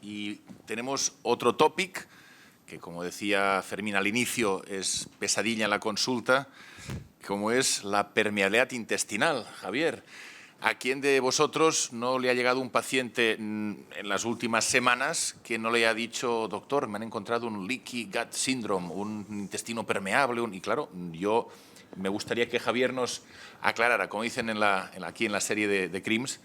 y tenemos otro topic que, como decía Fermín al inicio, es pesadilla en la consulta, como es la permeabilidad intestinal. Javier, ¿a quién de vosotros no le ha llegado un paciente en las últimas semanas que no le haya dicho, doctor, me han encontrado un leaky gut syndrome, un intestino permeable? Y claro, yo me gustaría que Javier nos aclarara, como dicen aquí en la serie de Crims,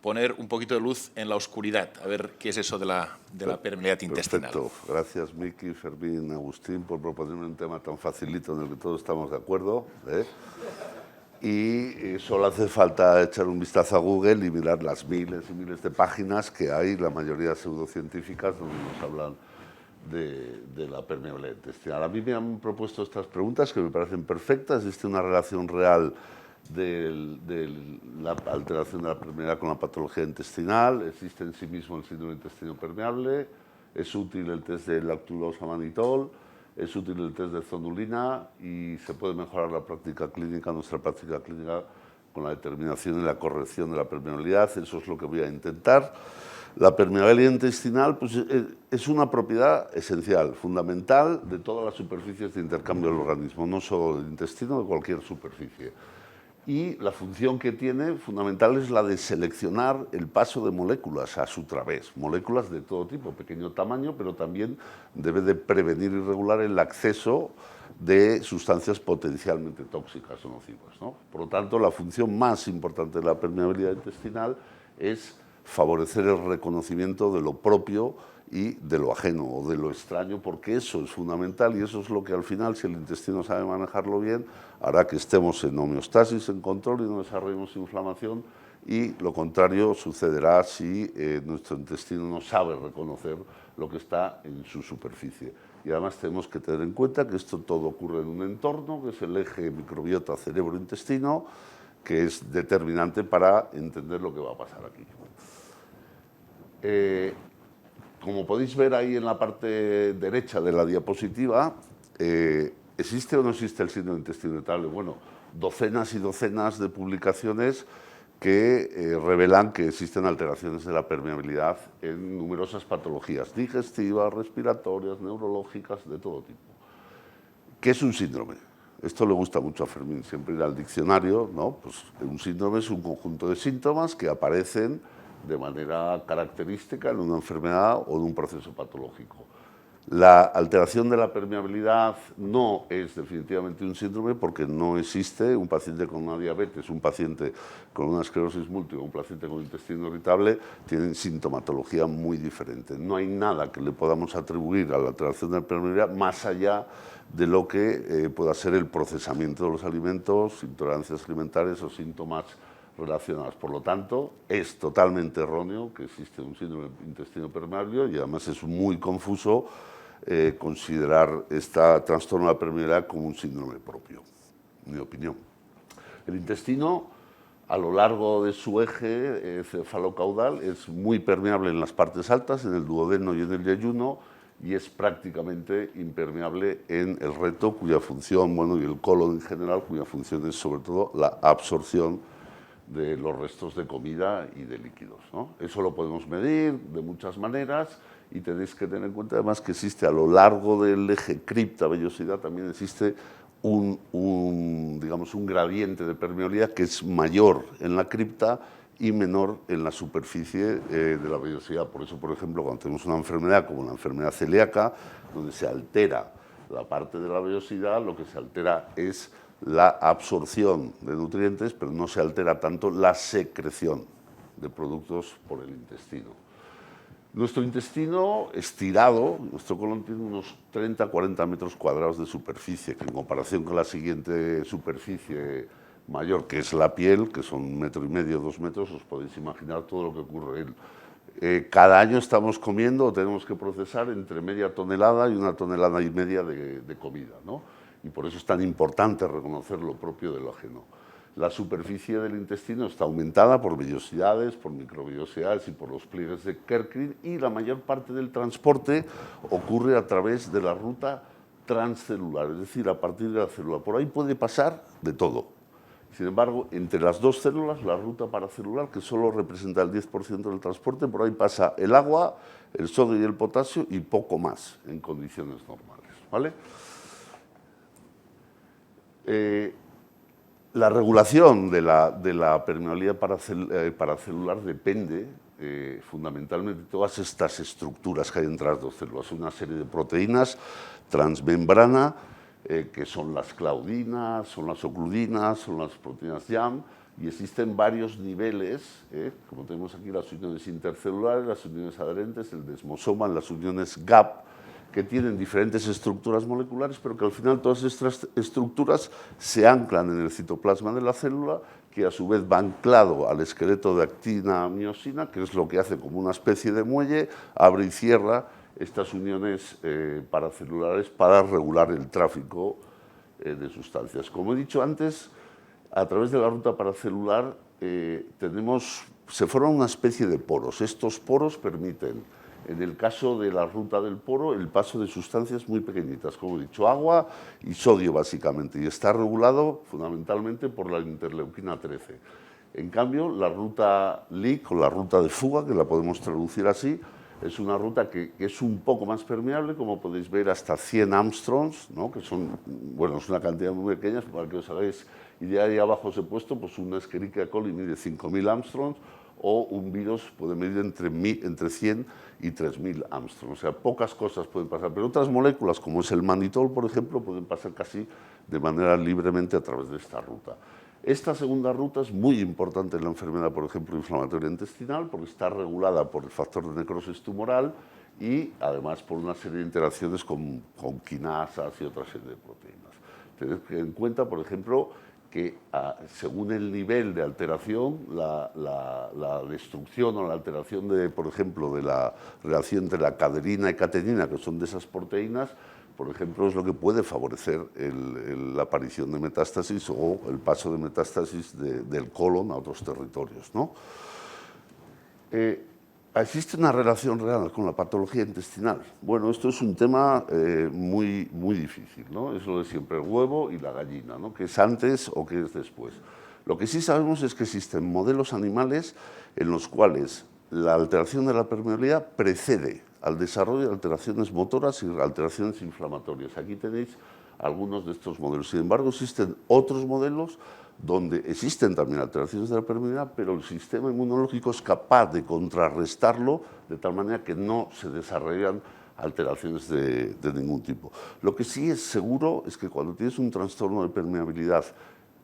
poner un poquito de luz en la oscuridad, a ver qué es eso de la permeabilidad intestinal. Perfecto. Gracias, Miki, Fermín, Agustín, por proponerme un tema tan facilito en el que todos estamos de acuerdo. Y solo hace falta echar un vistazo a Google y mirar las miles y miles de páginas que hay, la mayoría pseudocientíficas, donde nos hablan de la permeabilidad intestinal. A mí me han propuesto estas preguntas que me parecen perfectas. ¿Existe una relación real de la alteración de la permeabilidad con la patología intestinal? ¿Existe en sí mismo el síndrome de intestino permeable? ¿Es útil el test de lactulosa-mannitol? ¿Es útil el test de zonulina? ¿Y se puede mejorar la práctica clínica, nuestra práctica clínica, con la determinación y la corrección de la permeabilidad? Eso es lo que voy a intentar. La permeabilidad intestinal pues, es una propiedad esencial, fundamental de todas las superficies de intercambio del organismo, no solo del intestino, de cualquier superficie. Y la función que tiene fundamental es la de seleccionar el paso de moléculas a su través, moléculas de todo tipo, pequeño tamaño, pero también debe de prevenir y regular el acceso de sustancias potencialmente tóxicas o nocivas, ¿no? Por lo tanto, la función más importante de la permeabilidad intestinal es favorecer el reconocimiento de lo propio y de lo ajeno o de lo extraño, porque eso es fundamental y eso es lo que al final, si el intestino sabe manejarlo bien, hará que estemos en homeostasis, en control y no desarrollemos inflamación, y lo contrario sucederá si nuestro intestino no sabe reconocer lo que está en su superficie. Y además tenemos que tener en cuenta que esto todo ocurre en un entorno, que es el eje microbiota cerebro-intestino, que es determinante para entender lo que va a pasar aquí. Como podéis ver ahí en la parte derecha de la diapositiva, ¿existe o no existe el síndrome de intestino irritable? Bueno, docenas y docenas de publicaciones que revelan que existen alteraciones de la permeabilidad en numerosas patologías digestivas, respiratorias, neurológicas, de todo tipo. ¿Qué es un síndrome? Esto le gusta mucho a Fermín, siempre ir al diccionario, ¿no? Pues un síndrome es un conjunto de síntomas que aparecen de manera característica en una enfermedad o en un proceso patológico. La alteración de la permeabilidad no es definitivamente un síndrome porque no existe un paciente con una diabetes, un paciente con una esclerosis múltiple, un paciente con intestino irritable, tienen sintomatología muy diferente. No hay nada que le podamos atribuir a la alteración de la permeabilidad más allá de lo que pueda ser el procesamiento de los alimentos, intolerancias alimentarias o síntomas relacionadas. Por lo tanto, es totalmente erróneo que existe un síndrome de intestino permeable y además es muy confuso considerar este trastorno de la permeabilidad como un síndrome propio, en mi opinión. El intestino, a lo largo de su eje cefalocaudal, es muy permeable en las partes altas, en el duodeno y en el yeyuno, y es prácticamente impermeable en el recto, cuya función, bueno, y el colon en general, cuya función es sobre todo la absorción de los restos de comida y de líquidos, ¿no? Eso lo podemos medir de muchas maneras y tenéis que tener en cuenta además que existe a lo largo del eje cripta-vellosidad, también existe digamos, un gradiente de permeabilidad que es mayor en la cripta y menor en la superficie de la vellosidad. Por eso, por ejemplo, cuando tenemos una enfermedad como la enfermedad celíaca, donde se altera la parte de la vellosidad, lo que se altera es la absorción de nutrientes, pero no se altera tanto la secreción de productos por el intestino. Nuestro intestino estirado, nuestro colon tiene unos 30-40 metros cuadrados de superficie, que en comparación con la siguiente superficie mayor, que es la piel, que son 1,5 metros, 2 metros, os podéis imaginar todo lo que ocurre. Cada año estamos comiendo o tenemos que procesar entre media tonelada y 1,5 toneladas de comida, ¿no? Y por eso es tan importante reconocer lo propio de lo ajeno. La superficie del intestino está aumentada por vellosidades, por microvellosidades y por los pliegues de Kerckrin, y la mayor parte del transporte ocurre a través de la ruta transcelular, es decir, a partir de la célula. Por ahí puede pasar de todo. Sin embargo, entre las dos células, la ruta paracelular, que solo representa el 10% del transporte, por ahí pasa el agua, el sodio y el potasio y poco más en condiciones normales, ¿vale? La regulación de la permeabilidad paracelular depende fundamentalmente de todas estas estructuras que hay entre las dos células. Una serie de proteínas transmembrana, que son las claudinas, son las ocludinas, son las proteínas YAM, y existen varios niveles, como tenemos aquí las uniones intercelulares, las uniones adherentes, el desmosoma, las uniones GAP, que tienen diferentes estructuras moleculares, pero que al final todas estas estructuras se anclan en el citoplasma de la célula, que a su vez va anclado al esqueleto de actina-miosina, que es lo que hace como una especie de muelle, abre y cierra estas uniones paracelulares para regular el tráfico de sustancias. Como he dicho antes, a través de la ruta paracelular se forma una especie de poros. Estos poros permiten, en el caso de la ruta del poro, el paso de sustancias muy pequeñitas, como he dicho, agua y sodio básicamente, y está regulado fundamentalmente por la interleuquina 13. En cambio, la ruta LIC, o la ruta de fuga, que la podemos traducir así, es una ruta que es un poco más permeable, como podéis ver, hasta 100 Armstrongs, ¿no? Que son, bueno, es una cantidad muy pequeña, para que os hagáis idea. Ahí abajo os he puesto, pues una Escherichia coli mide 5.000 Armstrongs, o un virus puede medir entre 100 y 3.000 Armstrongs. O sea, pocas cosas pueden pasar, pero otras moléculas, como es el mannitol, por ejemplo, pueden pasar casi de manera libremente a través de esta ruta. Esta segunda ruta es muy importante en la enfermedad, por ejemplo, inflamatoria intestinal, porque está regulada por el factor de necrosis tumoral y además por una serie de interacciones con quinasas y otra serie de proteínas. Tened en cuenta, por ejemplo, que según el nivel de alteración, la destrucción o la alteración, por ejemplo, de la relación entre la caderina y catenina, que son de esas proteínas, por ejemplo, es lo que puede favorecer la aparición de metástasis o el paso de metástasis del colon a otros territorios, ¿no? ¿Existe una relación real con la patología intestinal? Bueno, esto es un tema muy difícil, ¿no? Es lo de siempre, el huevo y la gallina, ¿no? ¿Qué es antes o qué es después? Lo que sí sabemos es que existen modelos animales en los cuales la alteración de la permeabilidad precede al desarrollo de alteraciones motoras y alteraciones inflamatorias. Aquí tenéis algunos de estos modelos. Sin embargo, existen otros modelos donde existen también alteraciones de la permeabilidad, pero el sistema inmunológico es capaz de contrarrestarlo de tal manera que no se desarrollan alteraciones de ningún tipo. Lo que sí es seguro es que cuando tienes un trastorno de permeabilidad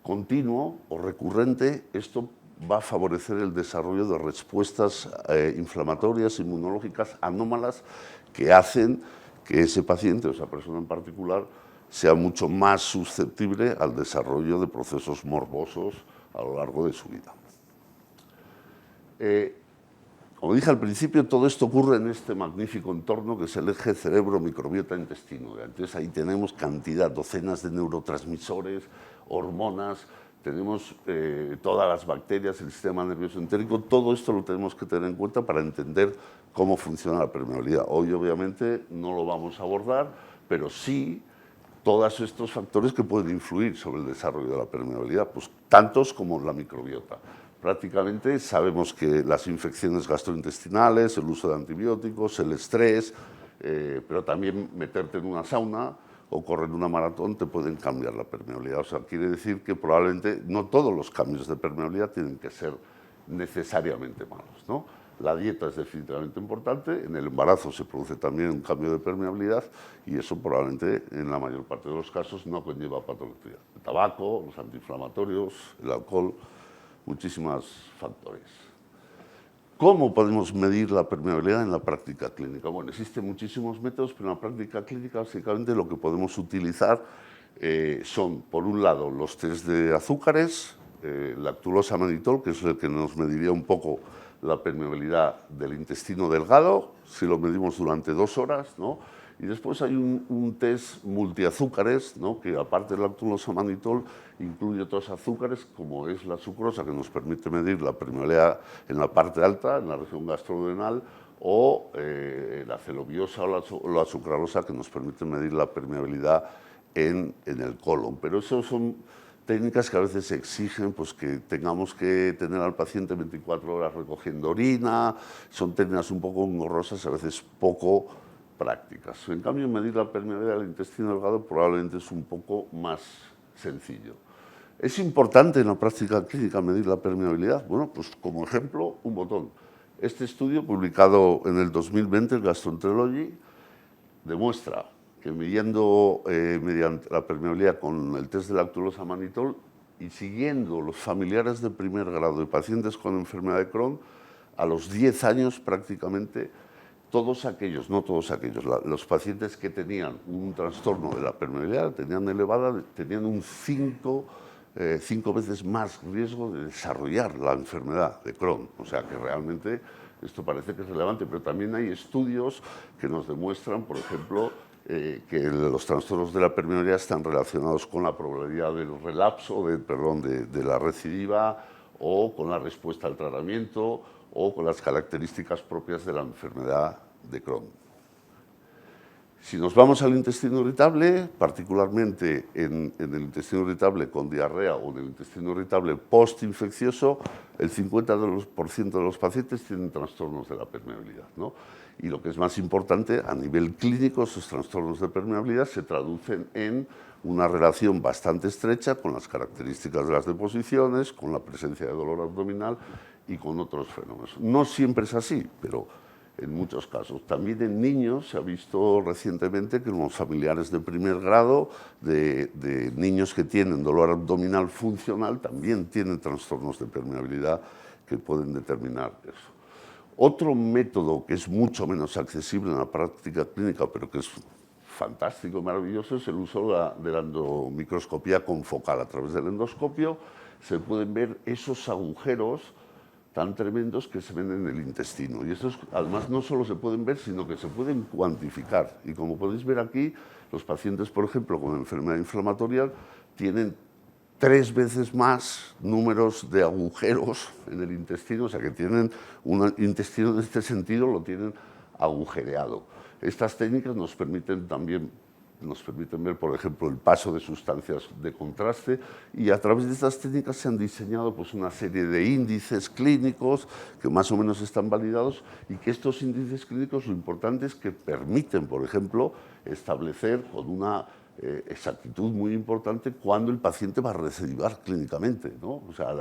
continuo o recurrente, esto va a favorecer el desarrollo de respuestas inflamatorias, inmunológicas anómalas, que hacen que ese paciente o esa persona en particular sea mucho más susceptible al desarrollo de procesos morbosos a lo largo de su vida. Como dije al principio, todo esto ocurre en este magnífico entorno que es el eje cerebro-microbiota-intestino. Entonces ahí tenemos cantidad, docenas de neurotransmisores, hormonas, tenemos todas las bacterias, el sistema nervioso entérico. Todo esto lo tenemos que tener en cuenta para entender cómo funciona la permeabilidad. Hoy obviamente no lo vamos a abordar, pero sí todos estos factores que pueden influir sobre el desarrollo de la permeabilidad, pues tantos como la microbiota. Prácticamente sabemos que las infecciones gastrointestinales, el uso de antibióticos, el estrés, pero también meterte en una sauna o correr una maratón te pueden cambiar la permeabilidad. O sea, quiere decir que probablemente no todos los cambios de permeabilidad tienen que ser necesariamente malos, ¿no? La dieta es definitivamente importante, en el embarazo se produce también un cambio de permeabilidad y eso probablemente en la mayor parte de los casos no conlleva patología. El tabaco, los antiinflamatorios, el alcohol, muchísimos factores. ¿Cómo podemos medir la permeabilidad en la práctica clínica? Bueno, existen muchísimos métodos, pero en la práctica clínica básicamente lo que podemos utilizar son, por un lado, los test de azúcares, lactulosa mannitol, que es el que nos mediría un poco la permeabilidad del intestino delgado, si lo medimos durante 2 horas, ¿no? Y después hay un test multiazúcares, ¿no? Que aparte del lactulosa mannitol incluye otros azúcares, como es la sucrosa, que nos permite medir la permeabilidad en la parte alta, en la región gastrodenal, o la celobiosa o la sucralosa, que nos permite medir la permeabilidad en el colon. Pero esos son técnicas que a veces exigen pues, que tengamos que tener al paciente 24 horas recogiendo orina, son técnicas un poco engorrosas, a veces poco prácticas. En cambio, medir la permeabilidad del intestino delgado probablemente es un poco más sencillo. ¿Es importante en la práctica clínica medir la permeabilidad? Bueno, pues como ejemplo, un botón. Este estudio, publicado en el 2020, el Gastroenterology, demuestra que midiendo mediante la permeabilidad con el test de lactulosa mannitol y siguiendo los familiares de primer grado de pacientes con enfermedad de Crohn, a los 10 años prácticamente todos aquellos, no todos aquellos, los pacientes que tenían un trastorno de la permeabilidad, tenían elevada, tenían un 5 veces más riesgo de desarrollar la enfermedad de Crohn. O sea que realmente esto parece que es relevante, pero también hay estudios que nos demuestran, por ejemplo, que los trastornos de la permeabilidad están relacionados con la probabilidad del relapso, de la recidiva, o con la respuesta al tratamiento, o con las características propias de la enfermedad de Crohn. Si nos vamos al intestino irritable, particularmente en el intestino irritable con diarrea o en el intestino irritable postinfeccioso, el 50% de los pacientes tienen trastornos de la permeabilidad, ¿no? Y lo que es más importante, a nivel clínico, esos trastornos de permeabilidad se traducen en una relación bastante estrecha con las características de las deposiciones, con la presencia de dolor abdominal y con otros fenómenos. No siempre es así, pero en muchos casos. También en niños se ha visto recientemente que los familiares de primer grado de niños que tienen dolor abdominal funcional también tienen trastornos de permeabilidad que pueden determinar eso. Otro método que es mucho menos accesible en la práctica clínica, pero que es fantástico, maravilloso, es el uso de la endomicroscopía confocal. A través del endoscopio se pueden ver esos agujeros tan tremendos que se ven en el intestino. Y estos, además, no solo se pueden ver, sino que se pueden cuantificar. Y como podéis ver aquí, los pacientes, por ejemplo, con enfermedad inflamatoria, tienen 3 veces más números de agujeros en el intestino, o sea que tienen un intestino en este sentido, lo tienen agujereado. Estas técnicas nos permiten ver, por ejemplo, el paso de sustancias de contraste, y a través de estas técnicas se han diseñado pues, una serie de índices clínicos que más o menos están validados, y que estos índices clínicos lo importante es que permiten, por ejemplo, establecer con una exactitud muy importante cuando el paciente va a recidivar clínicamente, ¿no? O sea,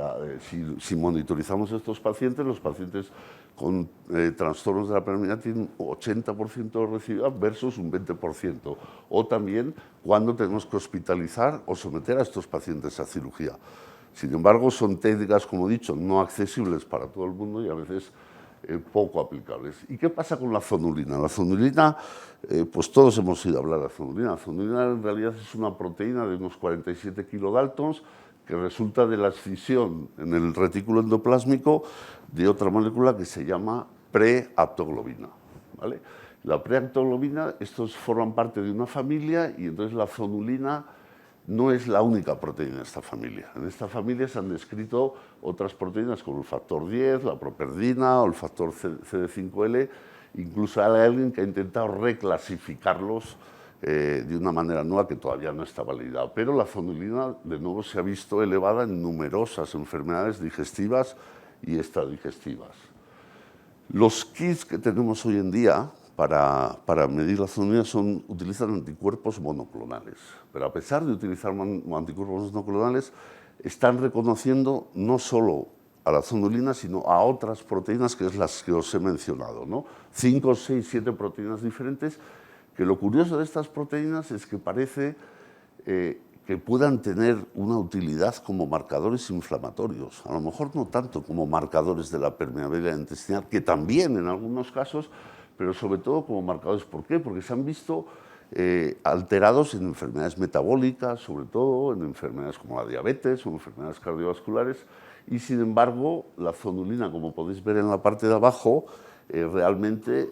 si monitorizamos a estos pacientes, los pacientes con trastornos de la permeabilidad tienen 80% de recidiva versus un 20%. O también cuando tenemos que hospitalizar o someter a estos pacientes a cirugía. Sin embargo, son técnicas, como he dicho, no accesibles para todo el mundo y a veces poco aplicables. ¿Y qué pasa con la zonulina? La zonulina, pues todos hemos oído hablar de la zonulina. La zonulina en realidad es una proteína de unos 47 kilodaltons que resulta de la escisión en el retículo endoplásmico de otra molécula que se llama preaptoglobina, ¿vale? La preaptoglobina, estos forman parte de una familia, y entonces la zonulina no es la única proteína de esta familia. En esta familia se han descrito otras proteínas como el factor 10, la properdina o el factor CD5L. Incluso hay alguien que ha intentado reclasificarlos de una manera nueva que todavía no está validada. Pero la zonulina, de nuevo, se ha visto elevada en numerosas enfermedades digestivas y extradigestivas. Los kits que tenemos hoy en día para medir la zonulina utilizan anticuerpos monoclonales, pero a pesar de utilizar anticuerpos monoclonales, están reconociendo no solo a la zonulina, sino a otras proteínas, que es las que os he mencionado, ¿no? 5, 6, 7 proteínas diferentes, que lo curioso de estas proteínas es que parece que puedan tener una utilidad como marcadores inflamatorios, a lo mejor no tanto como marcadores de la permeabilidad intestinal, que también en algunos casos, pero sobre todo como marcadores. ¿Por qué? Porque se han visto alterados en enfermedades metabólicas, sobre todo en enfermedades como la diabetes o enfermedades cardiovasculares, y sin embargo la zonulina, como podéis ver en la parte de abajo, realmente,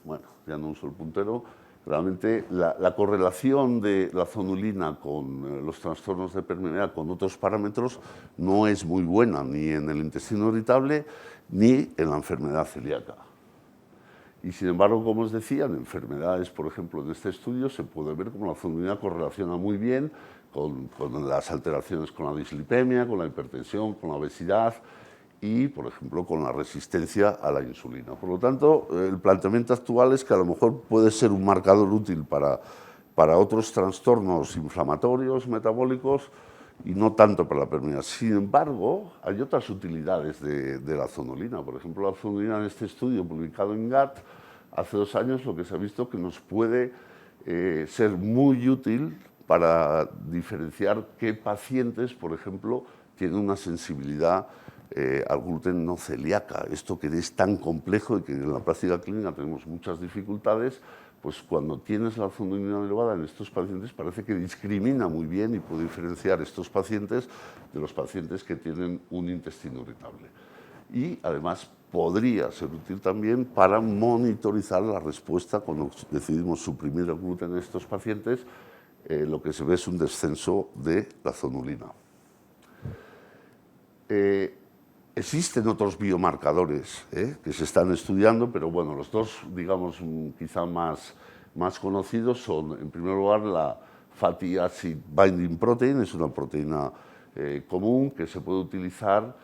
bueno, ya no uso el puntero, realmente la correlación de la zonulina con los trastornos de permeabilidad con otros parámetros no es muy buena, ni en el intestino irritable ni en la enfermedad celíaca. Y sin embargo, como os decía, en enfermedades, por ejemplo, en este estudio se puede ver cómo la zonulina correlaciona muy bien con las alteraciones con la dislipemia, con la hipertensión, con la obesidad y, por ejemplo, con la resistencia a la insulina. Por lo tanto, el planteamiento actual es que a lo mejor puede ser un marcador útil para otros trastornos inflamatorios, metabólicos, y no tanto para la permeabilidad. Sin embargo, hay otras utilidades de la zonulina. Por ejemplo, la zonulina en este estudio publicado en GAT hace 2 años, lo que se ha visto que nos puede ser muy útil para diferenciar qué pacientes, por ejemplo, tienen una sensibilidad al gluten no celíaca. Esto que es tan complejo y que en la práctica clínica tenemos muchas dificultades, pues cuando tienes la zonulina elevada en estos pacientes parece que discrimina muy bien y puede diferenciar estos pacientes de los pacientes que tienen un intestino irritable. Y además podría ser útil también para monitorizar la respuesta cuando decidimos suprimir el gluten en estos pacientes. Lo que se ve es un descenso de la zonulina. Existen otros biomarcadores que se están estudiando, pero bueno, los dos, digamos, quizá más conocidos son, en primer lugar, la Fatty Acid Binding Protein, es una proteína común que se puede utilizar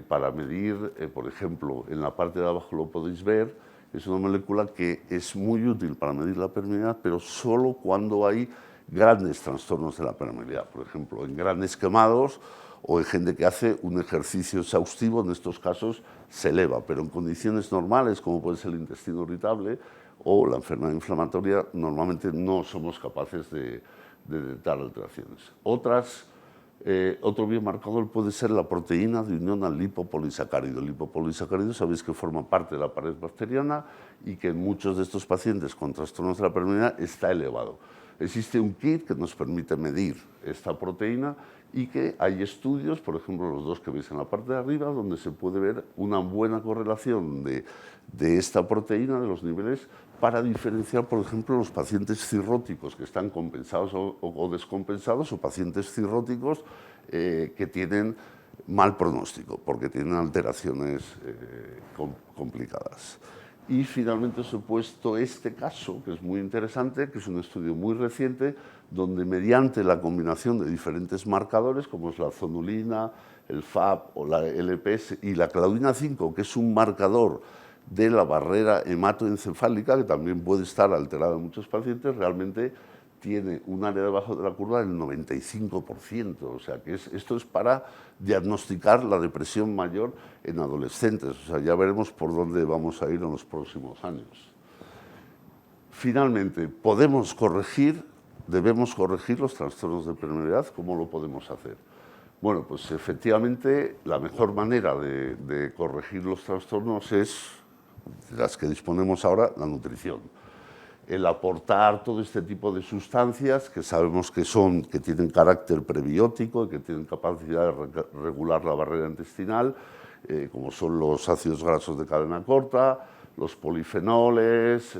para medir, por ejemplo, en la parte de abajo lo podéis ver, es una molécula que es muy útil para medir la permeabilidad, pero solo cuando hay grandes trastornos de la permeabilidad, por ejemplo, en grandes quemados, o en gente que hace un ejercicio exhaustivo, en estos casos se eleva, pero en condiciones normales, como puede ser el intestino irritable o la enfermedad inflamatoria, normalmente no somos capaces de detectar alteraciones. Otro biomarcador puede ser la proteína de unión al lipopolisacárido. El lipopolisacárido sabéis que forma parte de la pared bacteriana y que en muchos de estos pacientes con trastornos de la permeabilidad está elevado. Existe un kit que nos permite medir esta proteína y que hay estudios, por ejemplo los dos que veis en la parte de arriba, donde se puede ver una buena correlación de esta proteína, de los niveles, para diferenciar, por ejemplo, los pacientes cirróticos que están compensados o descompensados o pacientes cirróticos que tienen mal pronóstico, porque tienen alteraciones complicadas. Y finalmente os he puesto este caso, que es muy interesante, que es un estudio muy reciente, donde mediante la combinación de diferentes marcadores, como es la zonulina, el FAB o la LPS y la claudina 5, que es un marcador de la barrera hematoencefálica, que también puede estar alterada en muchos pacientes, realmente tiene un área debajo de la curva del 95%, o sea que esto es para diagnosticar la depresión mayor en adolescentes, o sea, ya veremos por dónde vamos a ir en los próximos años. Finalmente, debemos corregir los trastornos de permeabilidad. ¿Cómo lo podemos hacer? Bueno, pues efectivamente la mejor manera de corregir los trastornos es, de las que disponemos ahora, la nutrición. El aportar todo este tipo de sustancias que sabemos que tienen carácter prebiótico y que tienen capacidad de regular la barrera intestinal, como son los ácidos grasos de cadena corta, los polifenoles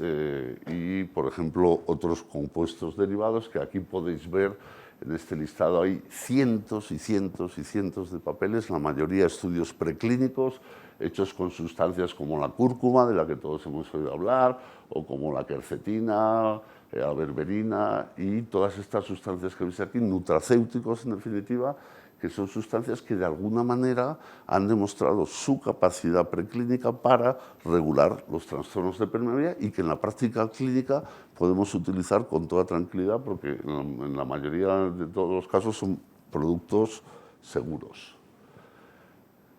y, por ejemplo, otros compuestos derivados que aquí podéis ver en este listado. Hay cientos y cientos y cientos de papeles, la mayoría estudios preclínicos hechos con sustancias como la cúrcuma, de la que todos hemos oído hablar, o como la quercetina, la berberina y todas estas sustancias que veis aquí, nutracéuticos en definitiva, que son sustancias que de alguna manera han demostrado su capacidad preclínica para regular los trastornos de permeabilidad y que en la práctica clínica podemos utilizar con toda tranquilidad porque en la mayoría de todos los casos son productos seguros.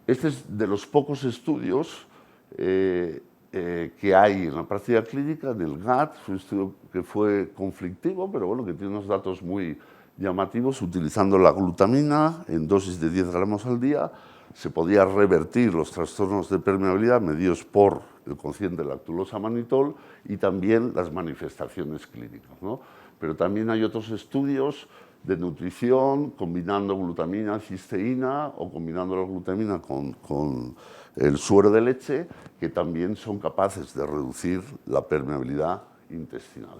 Este es de los pocos estudios que hay en la práctica clínica, en el GAT, un estudio que fue conflictivo, pero bueno, que tiene unos datos muy llamativos. Utilizando la glutamina en dosis de 10 gramos al día, se podía revertir los trastornos de permeabilidad medidos por el cociente de lactulosa mannitol y también las manifestaciones clínicas, ¿no? Pero también hay otros estudios de nutrición, combinando glutamina, cisteína o combinando la glutamina con el suero de leche, que también son capaces de reducir la permeabilidad intestinal.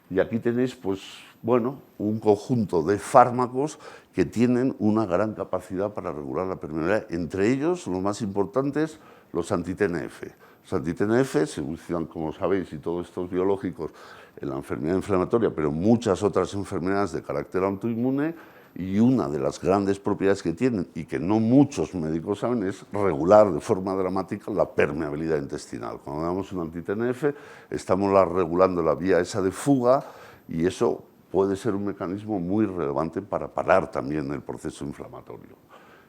Y aquí tenéis, pues, bueno, un conjunto de fármacos que tienen una gran capacidad para regular la permeabilidad. Entre ellos, los más importantes, los anti-TNF. Los anti-TNF se utilizan, como sabéis, y todos estos biológicos en la enfermedad inflamatoria, pero muchas otras enfermedades de carácter autoinmune, y una de las grandes propiedades que tienen y que no muchos médicos saben es regular de forma dramática la permeabilidad intestinal. Cuando damos un anti-TNF estamos regulando la vía esa de fuga y eso puede ser un mecanismo muy relevante para parar también el proceso inflamatorio.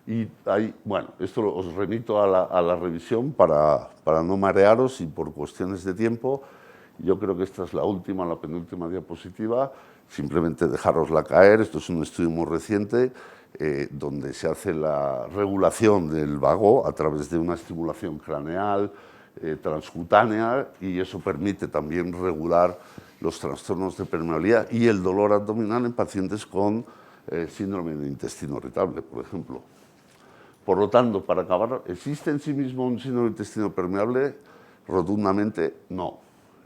Y ahí, bueno, esto os remito a la revisión para no marearos y por cuestiones de tiempo. Yo creo que esta es la penúltima diapositiva. Simplemente dejarosla caer. Esto es un estudio muy reciente donde se hace la regulación del vago a través de una estimulación craneal transcutánea y eso permite también regular los trastornos de permeabilidad y el dolor abdominal en pacientes con síndrome de intestino irritable, por ejemplo. Por lo tanto, para acabar, ¿existe en sí mismo un síndrome de intestino permeable? Rotundamente no.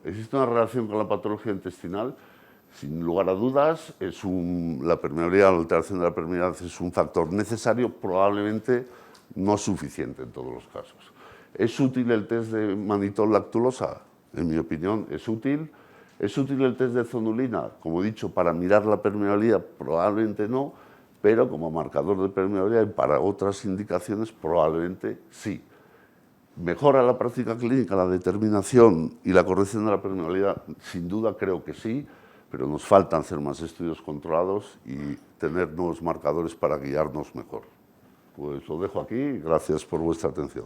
¿Existe una relación con la patología intestinal? Sin lugar a dudas, la permeabilidad, la alteración de la permeabilidad es un factor necesario, probablemente no suficiente en todos los casos. ¿Es útil el test de manitol-lactulosa? En mi opinión, es útil. ¿Es útil el test de zonulina? Como he dicho, para mirar la permeabilidad, probablemente no, pero como marcador de permeabilidad y para otras indicaciones, probablemente sí. ¿Mejora la práctica clínica, la determinación y la corrección de la permeabilidad? Sin duda creo que sí, pero nos faltan hacer más estudios controlados y tener nuevos marcadores para guiarnos mejor. Pues lo dejo aquí y gracias por vuestra atención.